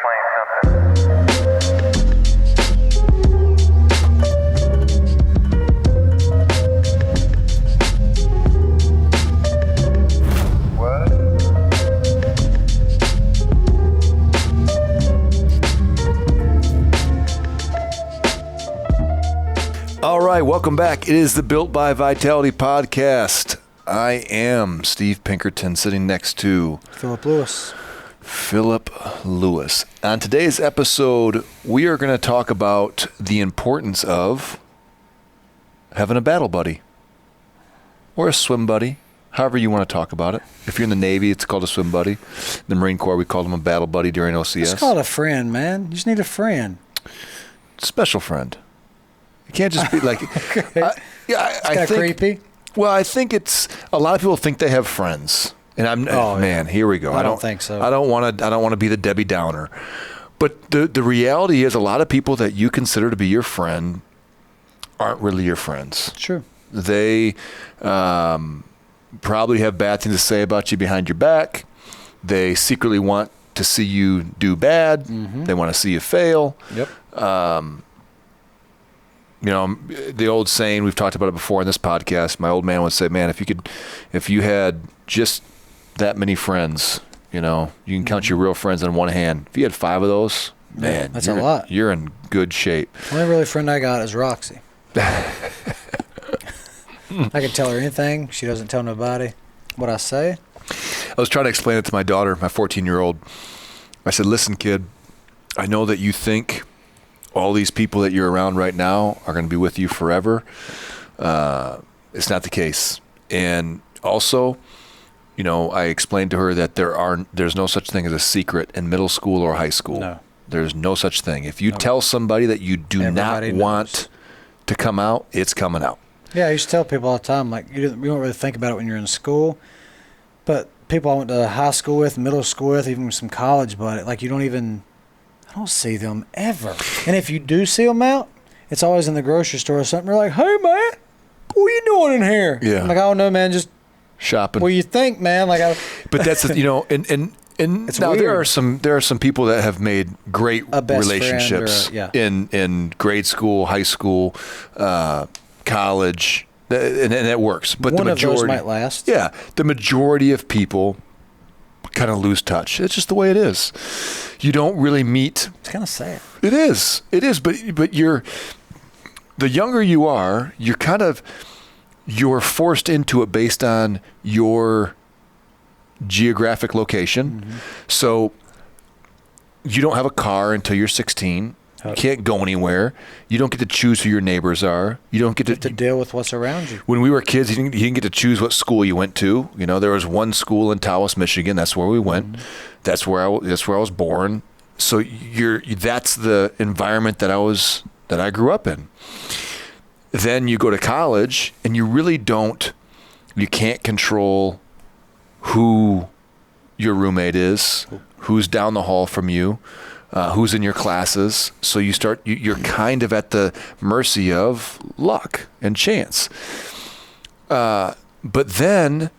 All right, welcome back. It is the Built by Vitality podcast. I am Steve Pinkerton, sitting next to Philip Lewis. Philip Lewis. On today's episode, we are going to talk about the importance of having a battle buddy or a swim buddy, however you want to talk about it. If you're in the Navy, it's called a swim buddy. The Marine Corps, we called them a battle buddy during OCS. It's called a friend, man. You just need a friend. Special friend. You can't just be like... Okay. I think creepy. Well, I think it's... A lot of people think they have friends. And man, here we go. I don't think so. I don't want to be the Debbie Downer. But the reality is a lot of people that you consider to be your friend aren't really your friends. Sure. They probably have bad things to say about you behind your back. They secretly want to see you do bad. Mm-hmm. They want to see you fail. Yep. You know, the old saying, we've talked about it before in this podcast, my old man would say, man, if you had just that many friends, you know, you can count your real friends on one hand. If you had 5 of those, man, that's a lot. You're in good shape. The only really friend I got is Roxy. I can tell her anything. She doesn't tell nobody what I say. I was trying to explain it to my daughter, my 14-year-old. I said, listen, kid, I know that you think all these people that you're around right now are going to be with you forever. It's not the case. And also, you know, I explained to her that there's no such thing as a secret in middle school or high school. No. There's no such thing. If you tell somebody that you do Everybody not want to come out, it's coming out. Yeah, I used to tell people all the time, like, you don't really think about it when you're in school, but people I went to high school with, middle school with, even some college, but like, I don't see them ever. And if you do see them out, it's always in the grocery store or something. You're like, hey, man, what are you doing in here? Yeah. I'm like, I don't know, man, just shopping. What do you think, man? Like, but that's, you know, and now weird. there are some people that have made great relationships in grade school, high school, college, and it works. But one the majority of those might last. Yeah, the majority of people kind of lose touch. It's just the way it is. You don't really meet. It's kind of sad. It is. But the younger you are, you're forced into it based on your geographic location. Mm-hmm. So you don't have a car until you're 16. You can't go anywhere. You don't get to choose who your neighbors are. You don't get to deal with what's around you. When we were kids, you didn't get to choose what school you went to. You know, there was one school in Tawas, Michigan. That's where we went. Mm-hmm. That's where I was born. So that's the environment that I grew up in. Then you go to college, and you can't control who your roommate is, who's down the hall from you, who's in your classes. So you're kind of at the mercy of luck and chance. But then,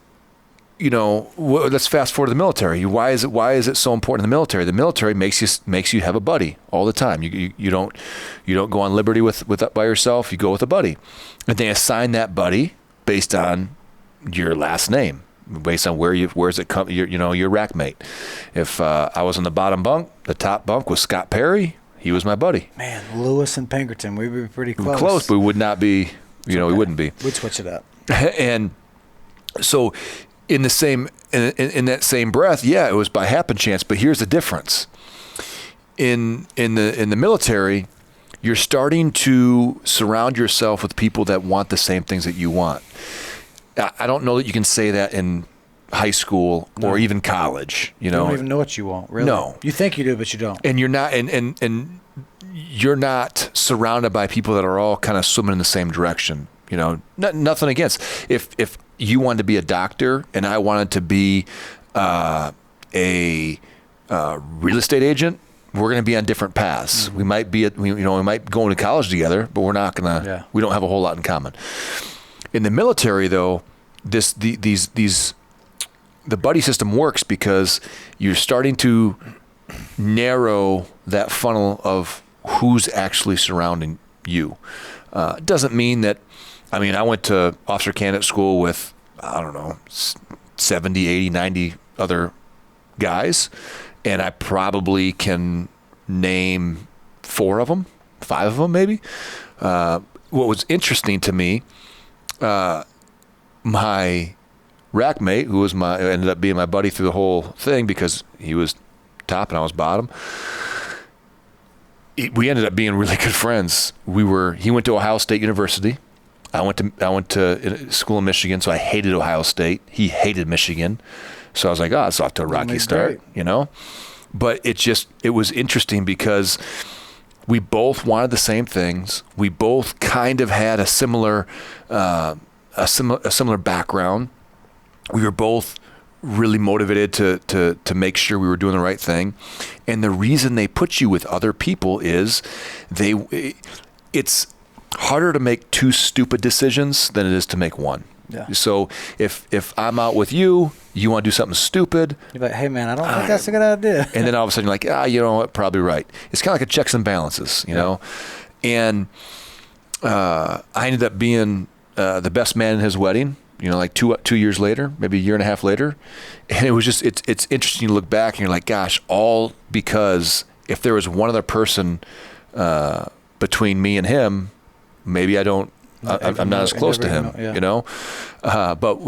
you know, let's fast forward to the military. Why is it so important in the military? The military makes you have a buddy all the time. You don't go on liberty with by yourself. You go with a buddy, and they assign that buddy based on your last name, based on where's it come. Your rack mate. If I was on the bottom bunk, the top bunk was Scott Perry. He was my buddy. Man, Lewis and Pinkerton, we'd be pretty close. Close, but we would not be. We wouldn't be. We'd switch it up. And so, in that same breath, yeah, it was by happen chance. But here's the difference: in the military, you're starting to surround yourself with people that want the same things that you want. I don't know that you can say that in high school or even college. You don't even know what you want, really. No. You think you do, but you don't. And you're not, and you're not surrounded by people that are all kind of swimming in the same direction. You know, nothing against. If you wanted to be a doctor and I wanted to be a real estate agent, we're going to be on different paths. Mm-hmm. We might go into college together, but we're not going to. Yeah. We don't have a whole lot in common. In the military, though, the buddy system works because you're starting to narrow that funnel of who's actually surrounding you. Doesn't mean that, I mean, I went to officer candidate school with, I don't know, 70, 80, 90 other guys, and I probably can name 4 of them, 5 of them maybe. What was interesting to me, my rack mate, who ended up being my buddy through the whole thing because he was top and I was bottom, we ended up being really good friends. He went to Ohio State University. I went to school in Michigan, so I hated Ohio State. He hated Michigan. So I was like, oh, it's off to a rocky start, you know? But it was interesting because we both wanted the same things. We both kind of had a similar background. We were both really motivated to make sure we were doing the right thing. And the reason they put you with other people is it's harder to make 2 stupid decisions than it is to make one. Yeah. So if I'm out with you, you want to do something stupid. You're like, hey man, I don't think that's a good idea. And then all of a sudden you're like, you know what, probably right. It's kind of like a checks and balances, you know? And I ended up being the best man in his wedding, you know, like 2 years later, maybe a year and a half later. And it was just, it's interesting to look back and you're like, gosh, all because if there was one other person between me and him, maybe I'm not as close to him, you know? But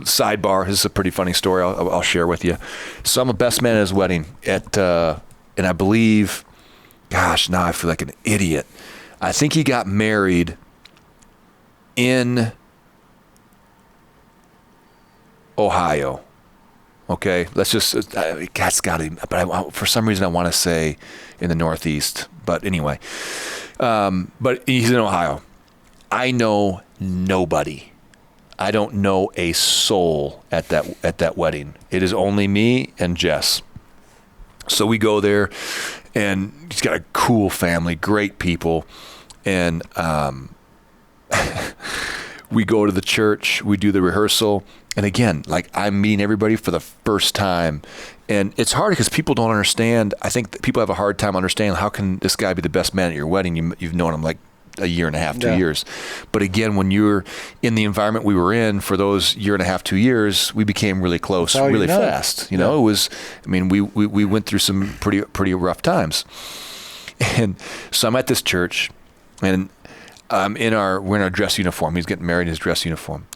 sidebar, this is a pretty funny story I'll share with you. So I'm a best man at his wedding and I believe, gosh, now I feel like an idiot. I think he got married in Ohio. Okay, let's just, that's got to, but for some reason I want to say in the Northeast, but anyway, but he's in Ohio. I know nobody. I don't know a soul at that wedding. It is only me and Jess. So we go there, and he's got a cool family, great people, and we go to the church. We do the rehearsal, and again, like I'm meeting everybody for the first time, and it's hard because people don't understand. I think that people have a hard time understanding how can this guy be the best man at your wedding? You've known him like a year and a half, 2 years. But again, when you're in the environment we were in for those year and a half, 2 years, we became really close, really fast. You know, it was, I mean, we went through some pretty rough times. And so I'm at this church, and we're in our dress uniform. He's getting married in his dress uniform.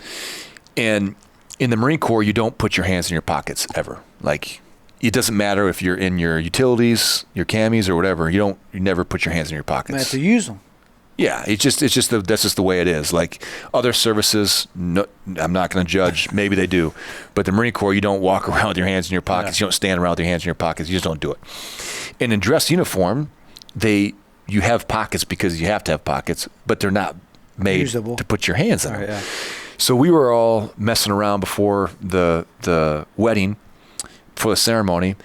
And in the Marine Corps, you don't put your hands in your pockets ever. Like, it doesn't matter if you're in your utilities, your camis, or whatever. You never put your hands in your pockets. You have to use them. Yeah, that's just the way it is. Like other services, no, I'm not going to judge. Maybe they do, but the Marine Corps, you don't walk around with your hands in your pockets. Yeah. You don't stand around with your hands in your pockets. You just don't do it. And in dress uniform, you have pockets because you have to have pockets, but they're not made usable to put your hands in. Right, yeah. So we were all messing around before the wedding, for the ceremony,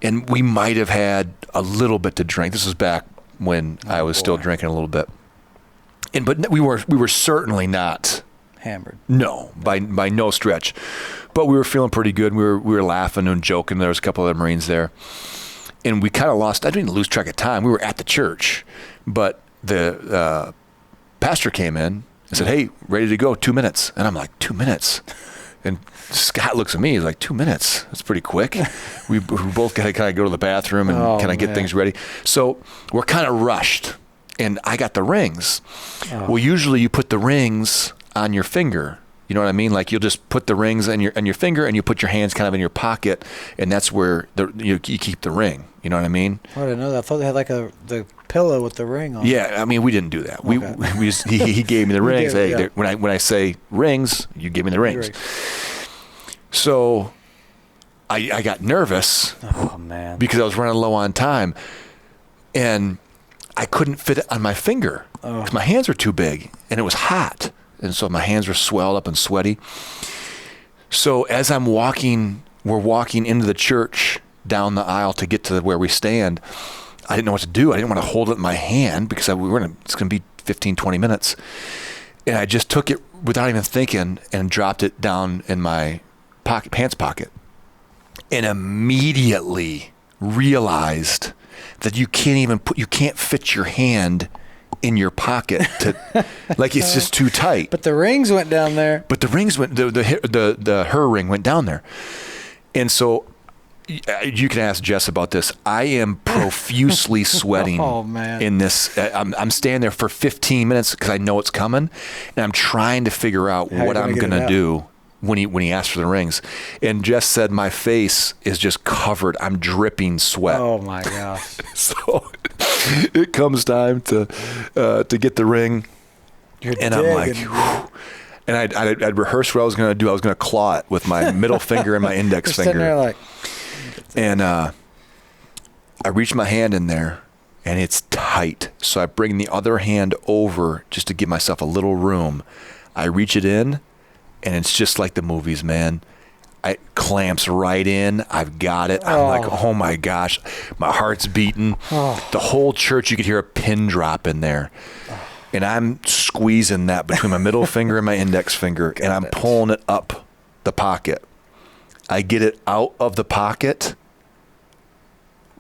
and we might have had a little bit to drink. This was back when I was still drinking a little bit. But we were certainly not hammered. No, by no stretch. But we were feeling pretty good. We were laughing and joking. There was a couple of Marines there, and we kind of lost. I didn't lose track of time. We were at the church, but the pastor came in and said, "Hey, ready to go? 2 minutes." And I'm like, 2 minutes. And Scott looks at me. He's like, 2 minutes? That's pretty quick. We both got to kind of go to the bathroom and kind of get things ready. So we're kind of rushed. And I got the rings. Oh. Well, usually you put the rings on your finger. You know what I mean? Like you'll just put the rings on your finger, and you put your hands kind of in your pocket, and that's where you keep the ring. You know what I mean? I didn't know that. I thought they had like the pillow with the ring on. Yeah, I mean we didn't do that. Okay. We just, he gave me the rings. Hey, yeah. When I say rings, you give me the rings. So I got nervous. Oh man! Because I was running low on time, and I couldn't fit it on my finger because my hands were too big, and it was hot, and so my hands were swelled up and sweaty. So as we're walking into the church down the aisle to get to where we stand, I didn't know what to do. I didn't want to hold it in my hand because it's going to be 15, 20 minutes. And I just took it without even thinking and dropped it down in my pants pocket. And immediately realized that you can't fit your hand in your pocket to, like, it's just too tight. But the rings went down there. But the rings went, her ring went down there. And so you can ask Jess about this. I am profusely sweating in this. I'm staying there for 15 minutes because I know it's coming, and I'm trying to figure out what I'm going to do when he asked for the rings. And Jess said my face is just covered. I'm dripping sweat. Oh my gosh. So it comes time to get the ring. And I'm like, whew. And I'd rehearsed what I was going to do. I was going to claw it with my middle finger and my index finger. Sitting there like, and I reach my hand in there, and it's tight. So I bring the other hand over just to give myself a little room. I reach it in, and it's just like the movies, man. It clamps right in. I've got it. I'm like, oh my gosh. My heart's beating. The whole church, you could hear a pin drop in there. And I'm squeezing that between my middle finger and my index finger, and I'm pulling it up the pocket. I get it out of the pocket,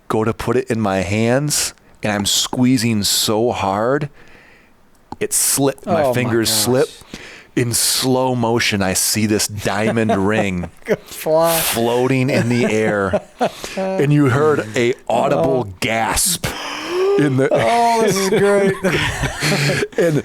go to put it in my hands, and I'm squeezing so hard, it slipped. My fingers slip. In slow motion, I see this diamond ring floating in the air, and you heard a audible gasp. This is great. And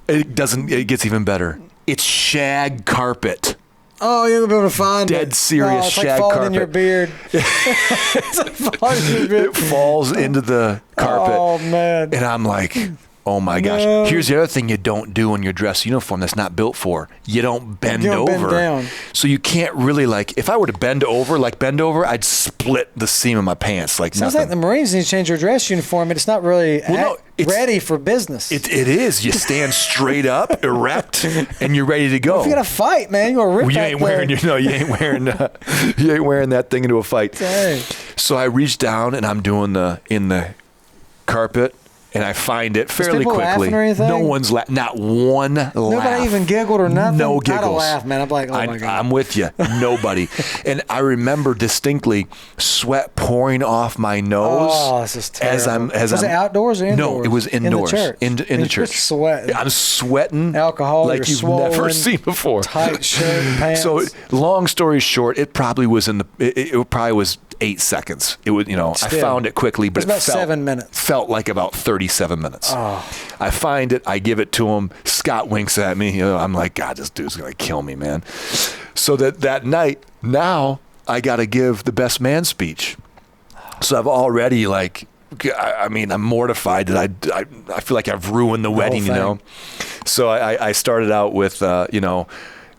it gets even better. It's shag carpet. Oh, you're gonna be able to find dead serious it's shag like carpet. in your beard. It's like falling in your beard. It falls into the carpet. Oh man. And I'm like, oh my gosh. No. Here's the other thing you don't do in your dress uniform that's not built for. You don't bend over. Bend down. So you can't really, like, if I were to bend over, I'd split the seam of my pants like Sounds nothing. like the Marines need to change their dress uniform, and it's not really ready for business. It is. You stand straight up, erect, and you're ready to go. If you gotta fight, man, you gonna rip that you ain't wearing that thing into a fight. Dang. So I reach down and I'm doing in the carpet, and I find it fairly people quickly. laughing or anything? No one's not one laugh. Nobody even giggled or nothing. No I'd have giggles. laughed, man. I'm like, oh my god. I'm with you. Nobody. And I remember distinctly sweat pouring off my nose. Oh, this is terrible. Was it outdoors or indoors? No, it was indoors. In the church. In the church. Sweating. I'm sweating. Alcohol. Like you've swollen, never seen before. Tight shirt, pants. So, long story short, it probably was it probably was 8 seconds. It was, I found it quickly, but it was about 7 minutes. Felt like about 37 minutes. Oh. I find it. I give it to him. Scott winks at me. I'm like, God, this dude's gonna kill me, man. So that night, now I got to give the best man speech. So I've already I'm mortified that I feel like I've ruined the wedding, So I started out with,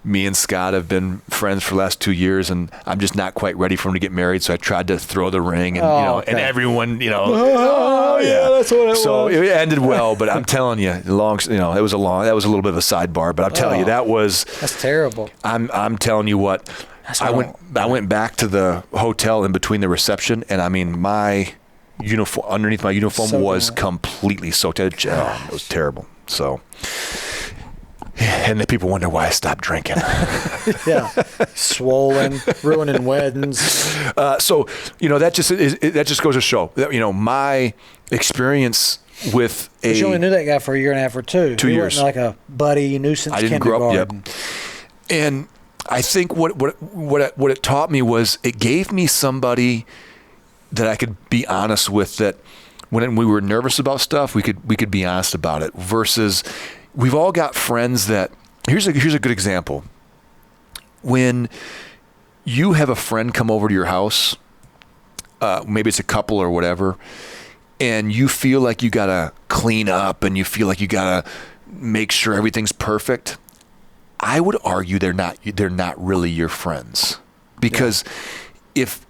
me and Scott have been friends for the last 2 years, and I'm just not quite ready for him to get married. So I tried to throw the ring, and and everyone, oh yeah, that's what it was. So it ended well, but I'm telling you, that was a little bit of a sidebar, but I'm telling you, that's terrible. I'm telling you what, I went back to the hotel in between the reception, and I mean my uniform underneath my uniform was completely soaked. It was terrible. So. And the people wonder why I stopped drinking. Yeah, swollen, ruining weddings. So that just goes to show that my experience with But you only knew that guy for a year and a half or two. 2 years. He wasn't like a buddy nuisance. I didn't grow up. Yep. And I think what it taught me was it gave me somebody that I could be honest with. That when we were nervous about stuff, we could be honest about it. Versus. We've all got friends that, here's a good example. When you have a friend come over to your house, maybe it's a couple or whatever, and you feel like you gotta clean up and you feel like you gotta make sure everything's perfect, I would argue they're not really your friends. Because if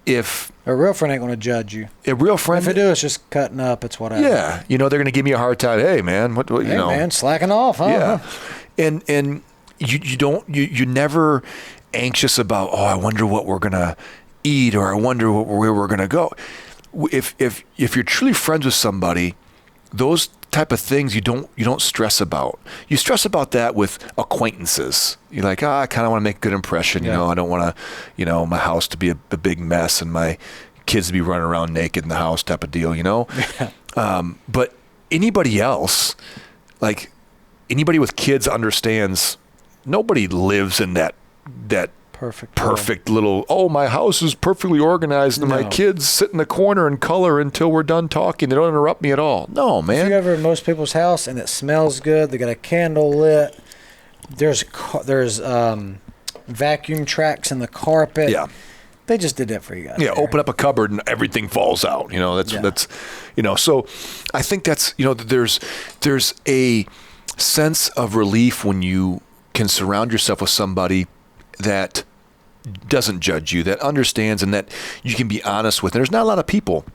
a real friend ain't going to judge you. A real friend. If they do, it's just cutting up. It's whatever. Yeah, they're going to give me a hard time. Hey, man, what hey, man, slacking off, huh? Yeah, and you're never anxious about. Oh, I wonder what we're gonna eat, or I wonder where we're gonna go. If you're truly friends with somebody, those type of things you don't stress about. You stress about that with acquaintances. You're like, I kind of want to make a good impression. I don't want to, my house to be a big mess and my kids to be running around naked in the house type of deal, you know? But anybody else, like anybody with kids understands nobody lives in that perfect little, oh, my house is perfectly organized and my kids sit in the corner and color until we're done talking. They don't interrupt me at all. No, man. If you're ever in most people's house and it smells good, they got a candle lit, there's vacuum tracks in the carpet. Yeah. They just did that for you guys. Yeah, open up a cupboard and everything falls out. You know, that's you know, so I think that's, you know, there's a sense of relief when you can surround yourself with somebody that doesn't judge you, that understands, and that you can be honest with. And there's not a lot of people.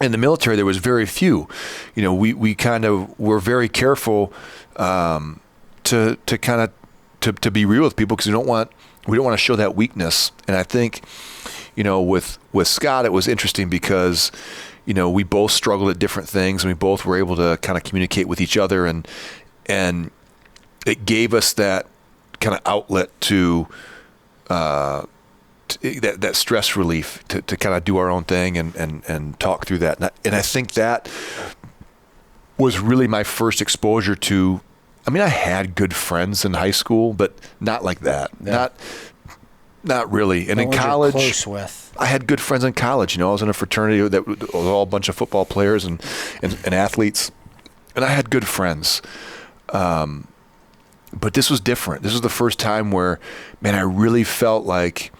In the military, there was very few. You know, we kind of were very careful to be real with people because we don't want to show that weakness. And I think, you know, with Scott, it was interesting because, you know, we both struggled at different things and we both were able to kind of communicate with each other, and it gave us that kind of outlet to that stress relief to kind of do our own thing and talk through that. And I think that was really my first exposure to, I mean, I had good friends in high school, but not like that. Yeah. Not really. And in college, close with? I had good friends in college. You know, I was in a fraternity that was all a bunch of football players and athletes, and I had good friends. But this was different. This was the first time where, man, I really felt like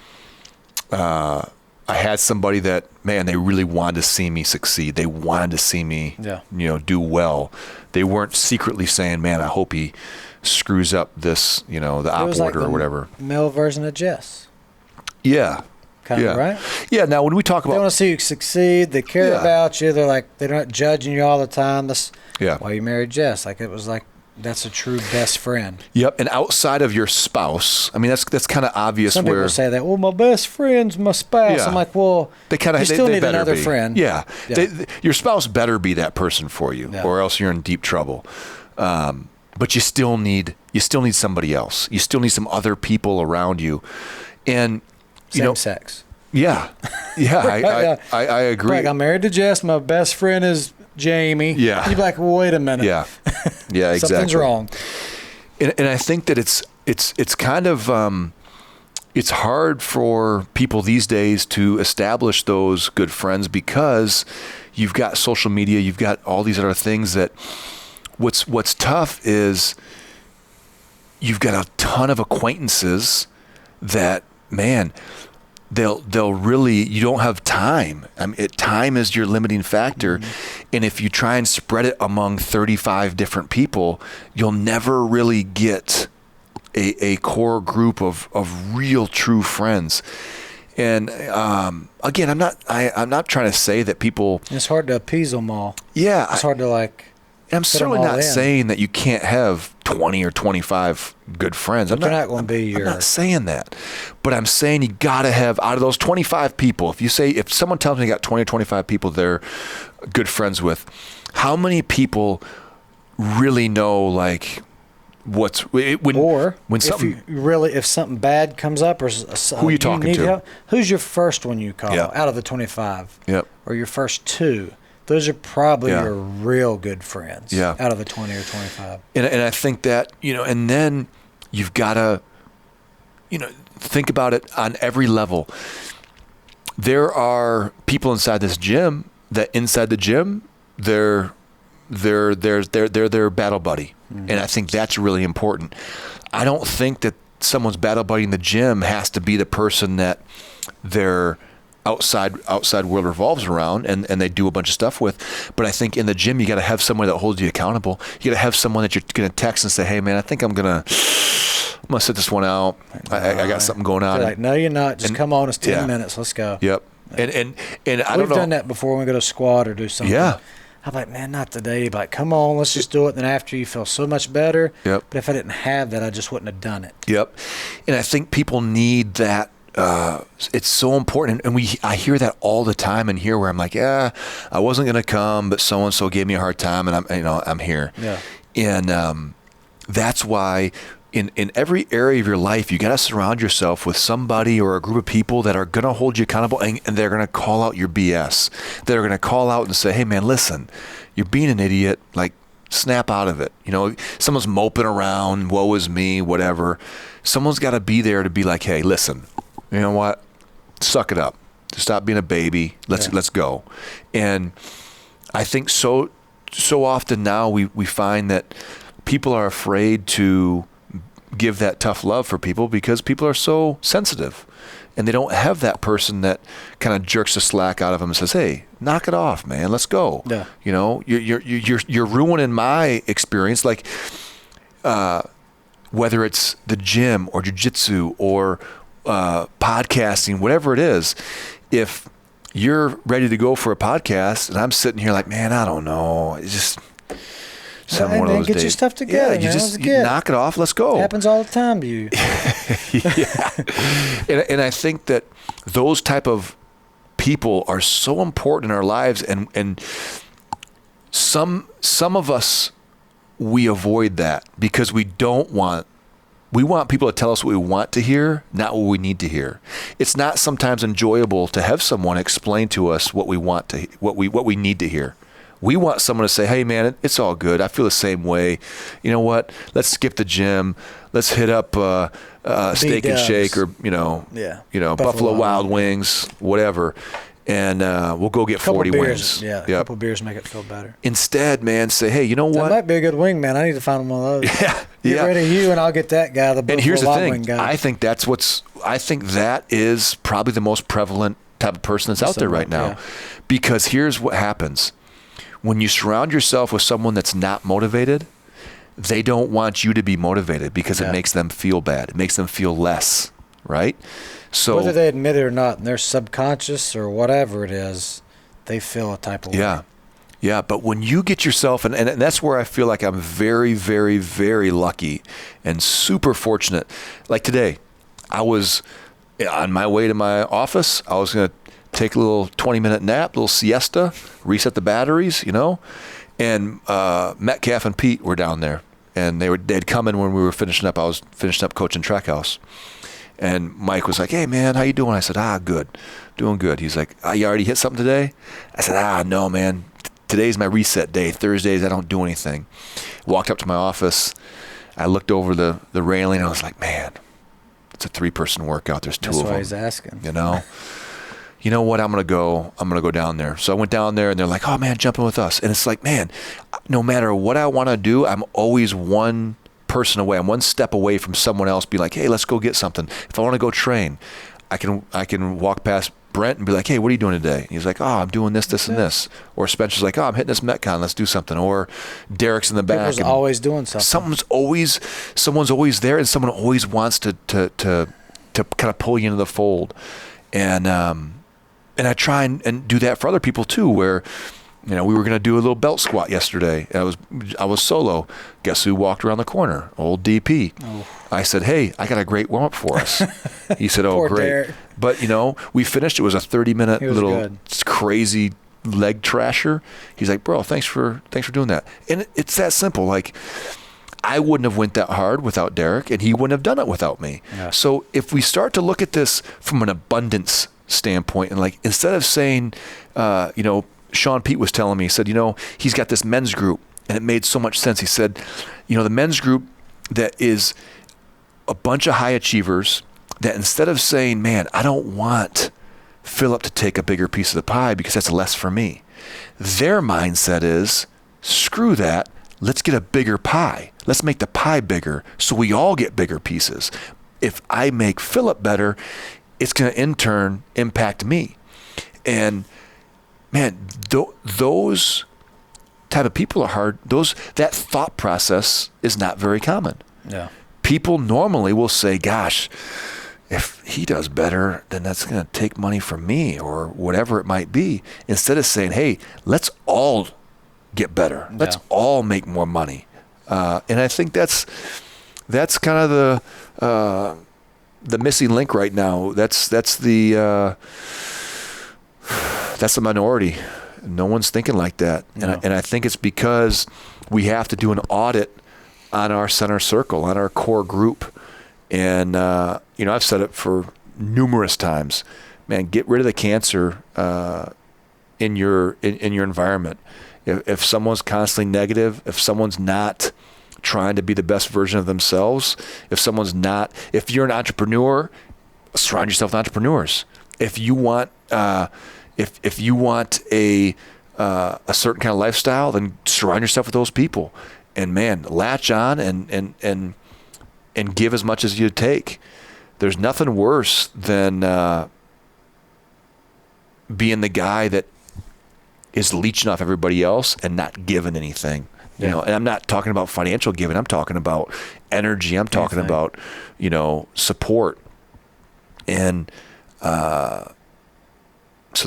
I had somebody that, man, they really wanted to see me succeed. They wanted to see me, you know, do well. They weren't secretly saying, man, I hope he screws up this, you know, the op order or whatever. Male version of Jess. Yeah. Kind of, right? Yeah. Now, when we talk about, they want to see you succeed. They care about you. They're like, they're not judging you all the time. That's why you married Jess. Like, it was like, that's a true best friend. Yep. And outside of your spouse, I mean, that's kind of obvious. Some people say that, well, my best friend's my spouse. Yeah. I'm like, well, you still need another friend. Yeah. Your spouse better be that person for you, or else you're in deep trouble. But you still need somebody else. You still need some other people around you. And, you know, sex. Yeah. Yeah. I agree. Like, I'm married to Jess. My best friend is Jamie. Yeah. You'd be like, well, wait a minute. Yeah. Yeah, exactly. Something's wrong. And I think that it's kind of it's hard for people these days to establish those good friends because you've got social media, you've got all these other things that what's tough is you've got a ton of acquaintances that, man, they'll really, you don't have time. I mean, time is your limiting factor. Mm-hmm. And if you try and spread it among 35 different people, you'll never really get a core group of real true friends. And again, I'm not trying to say that people. It's hard to appease them all. Yeah, it's hard to like. I'm certainly not saying that you can't have 20 or 25 good friends. They're not going to be your. I'm not saying that, but I'm saying you got to have, out of those 25 people. If someone tells me you got 20 or 25 people they're good friends with, how many people really know like what's when something if something bad comes up or who you talking to? Help, who's your first one you call out of the 25? Yep. Or your first two? Those are probably your real good friends out of the 20 or 25. And I think that, you know, and then you've got to, you know, think about it on every level. There are people inside this gym that inside the gym, they're their battle buddy. Mm-hmm. And I think that's really important. I don't think that someone's battle buddy in the gym has to be the person that their outside world revolves around and they do a bunch of stuff with. But I think in the gym, you got to have someone that holds you accountable. You got to have someone that you're going to text and say, hey, man, I think I'm going to sit this one out. I got something going on. They're like, no, you're not. Just come on. It's 10 minutes. Let's go. Yep. And I don't know. We've done that before when we go to squat or do something. Yeah. I'm like, man, not today. But like, come on, let's just do it. Then after you feel so much better. Yep. But if I didn't have that, I just wouldn't have done it. Yep. And I think people need that. It's so important, and I hear that all the time in here where I'm like, I wasn't gonna come, but so and so gave me a hard time, and I'm here. Yeah. And that's why in every area of your life, you got to surround yourself with somebody or a group of people that are going to hold you accountable, and they're going to call out your BS. They're going to call out and say, hey man, listen, you're being an idiot. Like, snap out of it. You know, someone's moping around, woe is me, whatever. Someone's got to be there to be like, hey, listen, you know what? Suck it up. Stop being a baby. Let's go. And I think so often now we find that people are afraid to give that tough love for people because people are so sensitive, and they don't have that person that kind of jerks the slack out of them and says, hey, knock it off, man, let's go. Yeah. You know, you're ruining my experience. Like, whether it's the gym or jiu-jitsu or podcasting, whatever it is, if you're ready to go for a podcast and I'm sitting here like, man, I don't know, it's just some one of those get days. Your stuff together. Yeah, you knock it off. Let's go. It happens all the time to you. Yeah, and I think that those type of people are so important in our lives, and some of us, we avoid that because we want people to tell us what we want to hear, not what we need to hear. It's not sometimes enjoyable to have someone explain to us what we want to, what we need to hear. We want someone to say, hey man, it's all good. I feel the same way. You know what? Let's skip the gym. Let's hit up Steak and Shake, or Buffalo Wild Wings, whatever. And we'll go get 40 wings. Yeah, a couple beers make it feel better. Instead, man, say, hey, you know what? That might be a good wing, man. I need to find one of those. Yeah. Get rid of you, and I'll get that guy, the Buffalo Wild Wing guy. I think that is probably the most prevalent type of person that's out there right now. Yeah. Because here's what happens. When you surround yourself with someone that's not motivated, they don't want you to be motivated because it makes them feel bad. It makes them feel less, right? So whether they admit it or not, in their subconscious or whatever it is, they feel a type of way. Yeah, but when you get yourself, and that's where I feel like I'm very, very, very lucky and super fortunate. Like today, I was on my way to my office. I was going to take a little 20-minute nap, little siesta, reset the batteries, and Metcalf and Pete were down there, and they'd come in when we were finishing up. I was finishing up coaching Trackhouse, and Mike was like, hey man, how you doing? I said, good, doing good. He's like, you already hit something today? I said, no man, today's my reset day. Thursdays I don't do anything. Walked up to my office, I looked over the railing, I was like, man, it's a 3-person workout. There's 2 of them. That's why he's asking. You know what? I'm going to go down there. So I went down there and they're like, oh man, jump in with us. And it's like, man, no matter what I want to do, I'm always one person away. I'm one step away from someone else. Be like, hey, let's go get something. If I want to go train, I can walk past Brent and be like, hey, what are you doing today? And he's like, oh, I'm doing this, and this. Or Spencer's like, oh, I'm hitting this Metcon. Let's do something. Or Derek's in the back. People's always doing something. Someone's always there, and someone always wants to kind of pull you into the fold. And I try and do that for other people too, where, we were going to do a little belt squat yesterday. I was solo. Guess who walked around the corner? Old DP. Oh. I said, hey, I got a great warm-up for us. He said, oh, great. Derek. But, we finished. It was a 30-minute little crazy leg trasher. He's like, bro, thanks for doing that. And it's that simple. Like, I wouldn't have went that hard without Derek, and he wouldn't have done it without me. Yeah. So if we start to look at this from an abundance standpoint, and like, instead of saying, Sean Pete was telling me, he said, he's got this men's group, and it made so much sense. He said, the men's group that is a bunch of high achievers, that instead of saying, man, I don't want Philip to take a bigger piece of the pie because that's less for me, their mindset is, screw that, let's get a bigger pie. Let's make the pie bigger so we all get bigger pieces. If I make Philip better, it's going to in turn impact me. And man, those type of people are hard. That thought process is not very common. Yeah. People normally will say, gosh, if he does better, then that's going to take money from me, or whatever it might be. Instead of saying, hey, let's all get better. Yeah. Let's all make more money. And I think that's kind of the missing link right now. That's the minority. No one's thinking like that. No. And I think it's because we have to do an audit on our center circle, on our core group. And, I've said it for numerous times, man, get rid of the cancer in your environment. If someone's constantly negative, if someone's not trying to be the best version of themselves, if you're an entrepreneur, surround yourself with entrepreneurs. If you want, if you want a certain kind of lifestyle, then surround yourself with those people, and man, latch on and give as much as you take. There's nothing worse than being the guy that is leeching off everybody else and not giving anything. And I'm not talking about financial giving. I'm talking about energy. I'm talking about, support. And so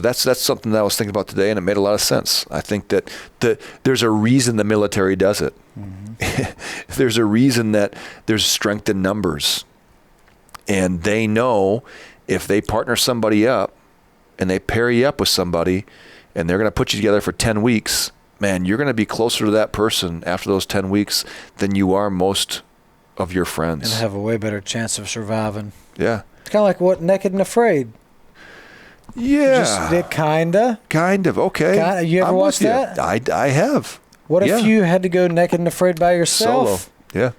that's something that I was thinking about today, and it made a lot of sense. I think that there's a reason the military does it. Mm-hmm. There's a reason that there's strength in numbers. And they know if they partner somebody up and they pair you up with somebody and they're going to put you together for 10 weeks, man, you're going to be closer to that person after those 10 weeks than you are most of your friends. And have a way better chance of surviving. Yeah. It's kind of like what Naked and Afraid. Yeah. Kind of. Okay. You ever watched that? I have. What if you had to go naked and afraid by yourself? Solo. Yeah.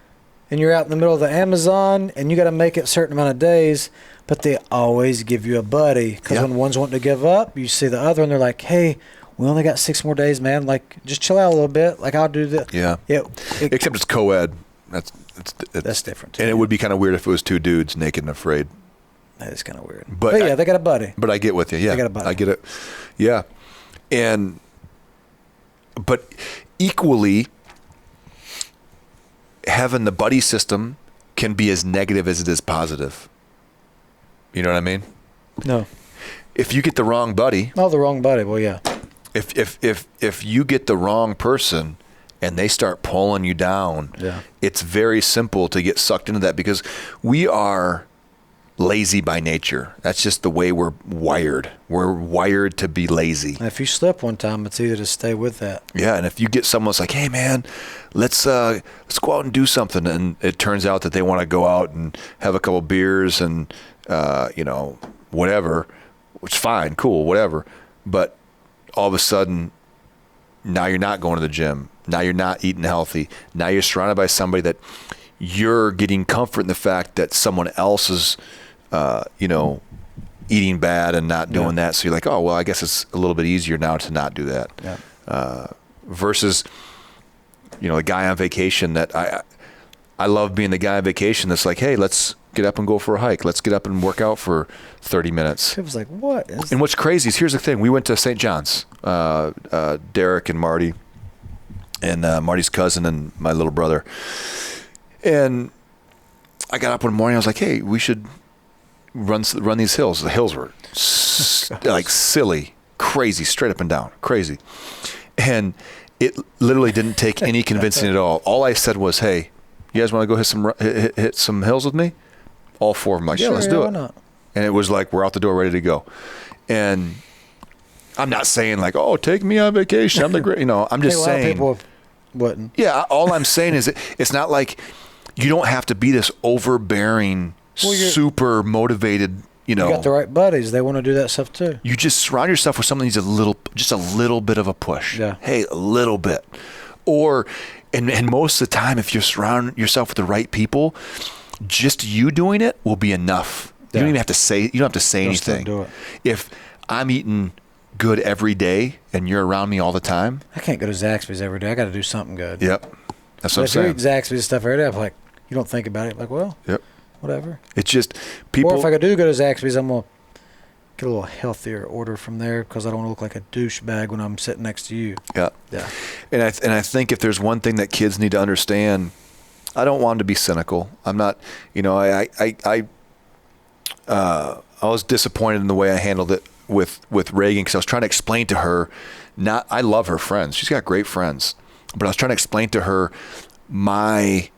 And you're out in the middle of the Amazon, and you got to make it a certain amount of days, but they always give you a buddy. Because when one's wanting to give up, you see the other, and they're like, hey, we only got 6 more days, man. Like, just chill out a little bit. Like, I'll do that. Yeah. Except it's co-ed. That's different, too. And it would be kind of weird if it was 2 dudes naked and afraid. That is kind of weird. But they got a buddy. But I get with you. Yeah. They got a buddy. I get it. Yeah. But equally, having the buddy system can be as negative as it is positive. You know what I mean? No. If you get the wrong buddy. Oh, the wrong buddy. Well, yeah. If you get the wrong person and they start pulling you down, it's very simple to get sucked into that, because we are lazy by nature. That's just the way we're wired. We're wired to be lazy. And if you slip one time, it's easy to stay with that. Yeah, and if you get someone that's like, hey man, let's go out and do something, and it turns out that they want to go out and have a couple beers and whatever, which is fine, cool, whatever. But all of a sudden, now you're not going to the gym. Now you're not eating healthy. Now you're surrounded by somebody that you're getting comfort in the fact that someone else is eating bad and not doing that. So you're like, oh, well, I guess it's a little bit easier now to not do that. Yeah. Versus, the guy on vacation that I love being the guy on vacation that's like, hey, let's get up and go for a hike. Let's get up and work out for 30 minutes. It was like, what? And what's crazy is, here's the thing. We went to St. John's, Derek and Marty, and Marty's cousin and my little brother. And I got up one morning. I was like, hey, we should run these hills. The hills were like silly, crazy, straight up and down, crazy. And it literally didn't take any convincing at all. All I said was, hey, you guys want to go hit some hills with me? All 4 of them like, yeah, let's do it. Not? And it was like, we're out the door ready to go. And I'm not saying like, oh, take me on vacation, I'm the great, I'm just saying. A lot of people wouldn't. Yeah, all I'm saying is it's not like you don't have to be this overbearing, super motivated, You got the right buddies. They want to do that stuff too. You just surround yourself with someone who needs just a little bit of a push. Yeah. Hey, a little bit. Or, and most of the time, if you surround yourself with the right people, just you doing it will be enough. You don't even have to say. You don't have to say anything. Do it. If I'm eating good every day and you're around me all the time, I can't go to Zaxby's every day. I got to do something good. Yep, that's what I'm saying. If you eat Zaxby's stuff every day, I'm like, you don't think about it. Like, well, yep, whatever. It's just people. Or if I do go to Zaxby's, I'm gonna get a little healthier order from there because I don't want to look like a douchebag when I'm sitting next to you. Yeah, yeah. And I think if there's one thing that kids need to understand, I don't want them to be cynical. I'm not. I was disappointed in the way I handled it with Reagan because I was trying to explain to her, I love her friends. She's got great friends. But I was trying to explain to her my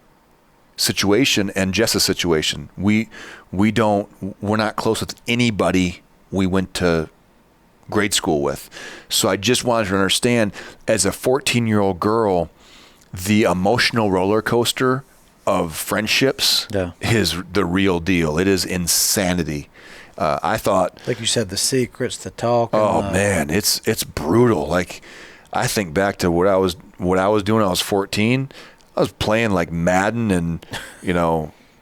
situation and Jess's situation. We're not close with anybody we went to grade school with. So I just wanted her to understand, as a 14-year-old girl, the emotional roller coaster of friendships is the real deal. It is insanity. I thought, like you said, the secrets, the talk. Man, it's brutal. Like, I think back to what I was doing when I was 14. I was playing like Madden and,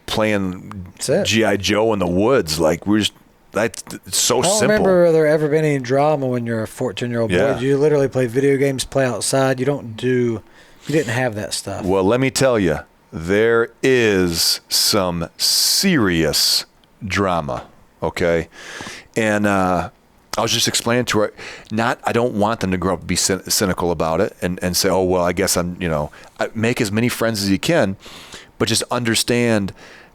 playing G.I. Joe in the woods. Like, it's so simple. I don't remember there ever been any drama when you're a 14-year-old boy. You literally play video games, play outside. You didn't have that stuff. Well, let me tell you, there is some serious drama, okay? And I was just explaining to her, I don't want them to grow up and be cynical about it and say, oh, well, I guess make as many friends as you can, but just understand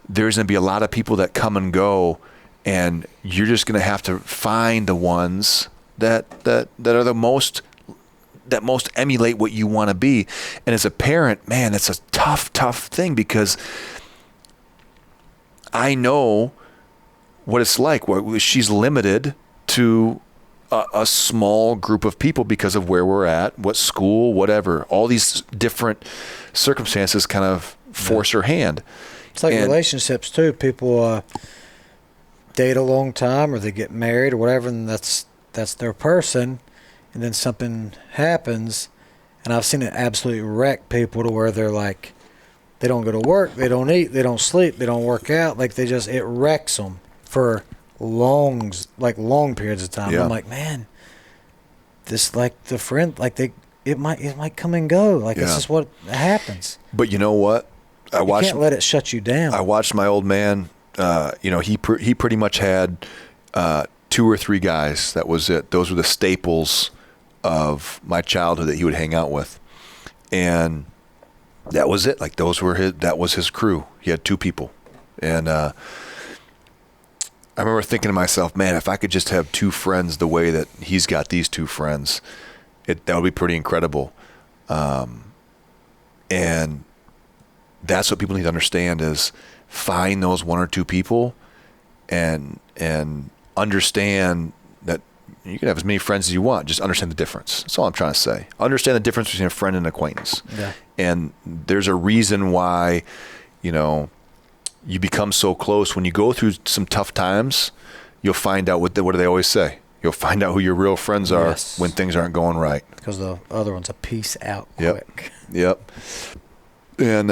there's going to be a lot of people that come and go, and you're just going to have to find the ones that are the most emulate what you want to be. And as a parent, man, it's a tough thing, because I know what it's like. She's limited to a small group of people because of where we're at, what school, whatever. All these different circumstances kind of force her hand. It's like relationships too. People date a long time, or they get married or whatever, and that's their person. And then something happens, and I've seen it absolutely wreck people to where they're like, they don't go to work, they don't eat, they don't sleep, they don't work out. Like, it wrecks them for long periods of time. Yeah. I'm like, man, this, like, the friend, like, it might come and go. Like, it's just what happens. But you know what? You can't let it shut you down. I watched my old man. He pretty much had 2 or 3 guys. That was it. Those were the staples of my childhood that he would hang out with, and that was it. Like, that was his crew. He had 2 people, and I remember thinking to myself, man, if I could just have 2 friends the way that he's got these 2 friends, that would be pretty incredible. And that's what people need to understand, is find those 1 or 2 people, and understand that you can have as many friends as you want. Just understand the difference. That's all I'm trying to say. Understand the difference between a friend and an acquaintance. Yeah. And there's a reason why, you become so close. When you go through some tough times, you'll find out what do they always say? You'll find out who your real friends are when things aren't going right. Because the other one's a peace out quick. Yep. And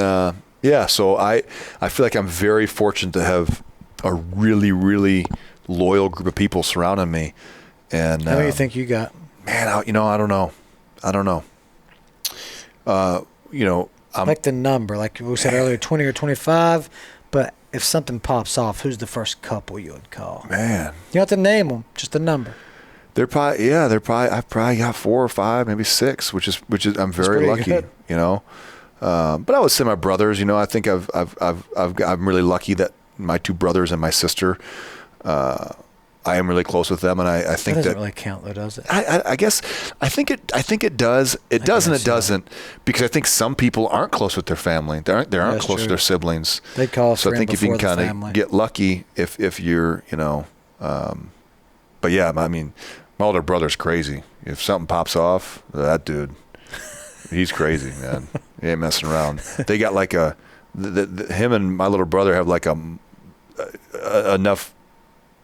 so I feel like I'm very fortunate to have a really, really loyal group of people surrounding me. And how many do you think you got? Man, I don't know. Like the number, like we said earlier, 20 or 25. But if something pops off, who's the first couple you would call? Man, you don't have to name them, just a number. I've probably got 4 or 5, maybe 6, which is I'm very lucky. Good. But I would say my brothers. I think I'm really lucky that my 2 brothers and my sister. I am really close with them, and I think that doesn't really count, though, does it? I guess I think it does. It does and it doesn't, because I think some people aren't close with their family. They aren't close to their siblings. They call us. So I think if you can kind of get lucky, if you're but yeah, I mean, my older brother's crazy. If something pops off, that dude, he's crazy, man. He ain't messing around. They got like him and my little brother have like enough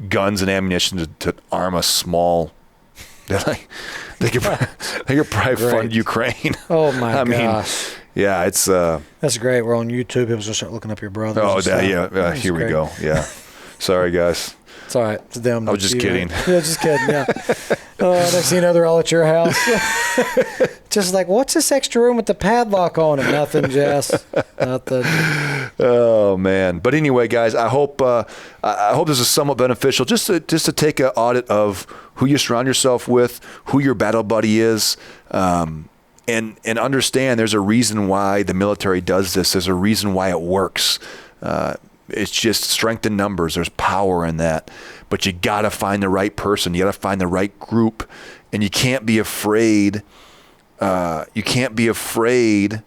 guns and ammunition to arm a small. They could probably fund Ukraine. Oh my gosh! Yeah, it's. That's great. We're on YouTube. People will start looking up your brothers. Oh, yeah. Here we go. Yeah. Sorry, guys. It's all right. It's them. I was just kidding. Right? Yeah, just kidding. Yeah. Next thing you know, they're all at your house. Just like, what's this extra room with the padlock on it? Nothing, Jess. Nothing. Oh man. But anyway, guys, I hope this is somewhat beneficial. Just to take an audit of who you surround yourself with, who your battle buddy is, and understand there's a reason why the military does this. There's a reason why it works. It's just strength in numbers. There's power in that. But you got to find the right person. You got to find the right group. And you can't be afraid. You can't be afraid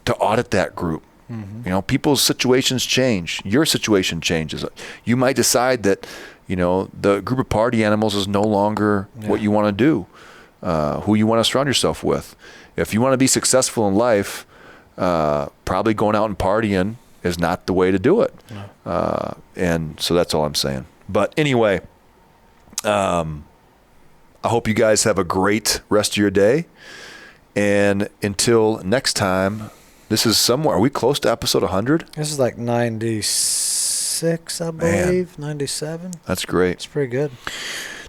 to audit that group. Mm-hmm. People's situations change. Your situation changes. You might decide that, the group of party animals is no longer what you want to do. who you want to surround yourself with. If you want to be successful in life, probably going out and partying is not the way to do it. No. And so that's all I'm saying. But anyway, I hope you guys have a great rest of your day. And until next time, this is somewhere. Are we close to episode 100? This is like 96, I believe. 97. That's great. It's pretty good.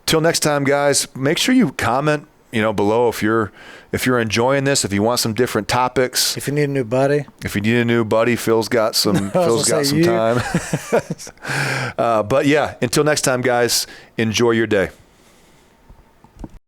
Till next time, guys, make sure you comment, below if you're enjoying this, if you want some different topics. If you need a new buddy. Phil's got some time. But yeah, until next time, guys, enjoy your day.